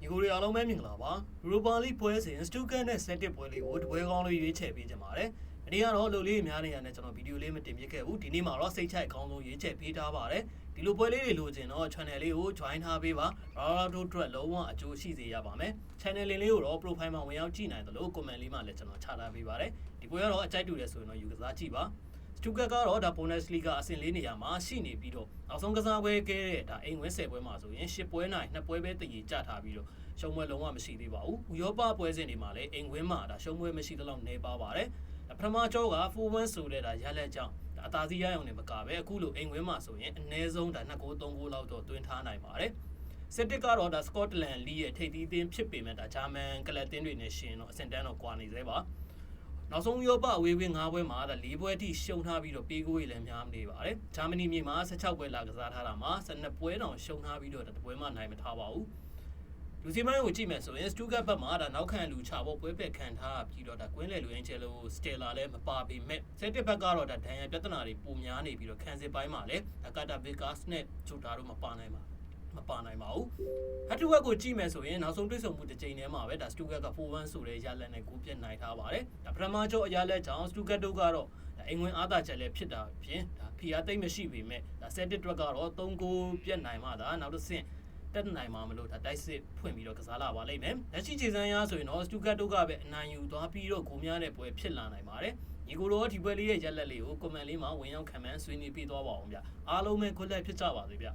ညီကိုတွေအားလုံးပဲမင်္ဂလာပါယူရိုပါလိပွဲစဉ်စတူကန်နဲ့ဆက်တစ်ပွဲလေးကိုတပွဲကောင်းလေးရွေးချယ်ပေးကြပါတယ်ဒီနေ့ကတော့လူလေးများနေရတဲ့ကျွန်တော်ဗီဒီယိုလေးမတင်ပြခဲ့ဘူးဒီနေ့မှာတော့စိတ်ချိုက်အကောင်းဆုံးရွေးချယ်ပေးထားပါတယ်ဒီလိုပွဲလေးတွေလိုချင်တော့ channel လေးကို join ထားပေးပါရာတို့အတွက်လုံးဝအကျိုးရှိစေရပါမယ် channel လေးကိုတော့ profile မှာဝင်ရောက်ကြည့်နိုင်သလို comment လေးမှာလည်းကျွန်တော်ချထားပေးပါတယ်ဒီပွဲကတော့အကြိုက်တူတယ်ဆိုရင်တော့ယူကစားကြည့်ပါစတူကန်ကတော့ဒါ Bundesliga အဆင့်၄နေရာမှာရှိနေပြီးတော့နောက်ဆုံးကစားပွဲခဲ့တဲ့ဒါအိမ်ဝင်း10ပွဲမှာဆိုရင်10ပွဲနိုင်2ပွဲပဲတည်ကြထားပြီးတော့ရှုံးပွဲလုံးဝမရှိသေးပါဘူးဥရောပပွဲစဉ်တွေမှာလည်းအိမ်ဝင်းမှာဒါရှုံးပွဲမရှိသလောက်နေပါပါတယ်ပထမကြောက4-1ဆိုတဲ့ဒါရလက်ကြောင့်အသာစီးရအောင်နေမကပဲအခုလိုအိမ်ဝင်းမှာဆိုရင်အနည်းဆုံးဒါ2ဂိုး3ဂိုးလောက်တော့တွင်းထားနိုင်ပါတယ်စစ်တစ်ကတော့ဒါ Scotland League ရဲ့ထိပ်သီးအသင်းဖြစ်ပေမဲ့ဒါဂျာမန်ကလပ်တင်းတွေနဲ့ရှင်တော့အဆင့်တန်းတော့ကွာနေသေးပါနောက်ဆုံးဥရောပအဝေးဝေး9ပွဲမှာဒါ4ပွဲအထိရှုံးထားပြီးတော့ပေးကိုယ်လည်းများနေပါတယ်ဂျာမနီမြေမှာ16ပွဲလာကစားထားတာမှာ12ပွဲတောင်ရှုံးထားပြီးတော့တပွဲမှနိုင်မထားပါဘူးလူစီမိုင်းကိုကြည့်မယ်ဆိုရင်စတူဂတ်ဘက်မှာဒါနောက်ခံလူချဖို့ပွဲပက်ခံထားပြီးတော့ဒါကွင်းလေလူအင်ချယ်လိုစတယ်လာလည်းမပါပေမဲ့ဆက်တစ်ဘက်ကတော့ဒါဒဏ်ရာပြဿနာတွေပုံများနေပြီးတော့ခံစစ်ပိုင်းမှာလည်းကာတာဘေကာစ်နဲ့ဂျူတာတို့မပါနိုင်ပါဘူးဟတ်တူဝက်ကိုကြည့်မယ်ဆိုရင်နောက်ဆုံးတွေ့ဆုံမှုတစ်ချိန်တည်းမှာပဲဒါစတူဂတ်က4-1ဆိုတဲ့ရလက်နဲ့ကိုပြတ်နိုင်ထားပါတယ်ဒါပထမကျော့အရလက်ကြောင့်စတူဂတ်တို့ကတော့အိမ်ဝင်အားသာချက်လည်းဖြစ်တာဖြင့်ဒါဖီအားသိမ့်မရှိပေမဲ့ဒါဆက်တစ်အတွက်ကတော့3ဂိုးပြတ်နိုင်မှသာနောက်တစ်ဆင့်တက်နိုင်မှာမလို့ဒါတိုက်စစ်ဖွင့်ပြီးတော့ကစားလာပါလိမ့်မယ်လက်ရှိခြေစမ်းရဆိုရင်တော့စတူဂတ်တို့ကပဲအနိုင်ယူသွားပြီးတော့ဂိုးများတဲ့ပွဲဖြစ်လာနိုင်ပါတယ်ညီကိုတော့ဒီပွဲလေးရဲ့ရက်လက်လေးကိုကွန်မန့်လေးမှာဝင်ရောက်ခံမှန်းဆွေးနွေးပေးသွားပါအောင်ဗျအားလုံးပဲခွက်လက်ဖြစ်ကြပါစေဗျ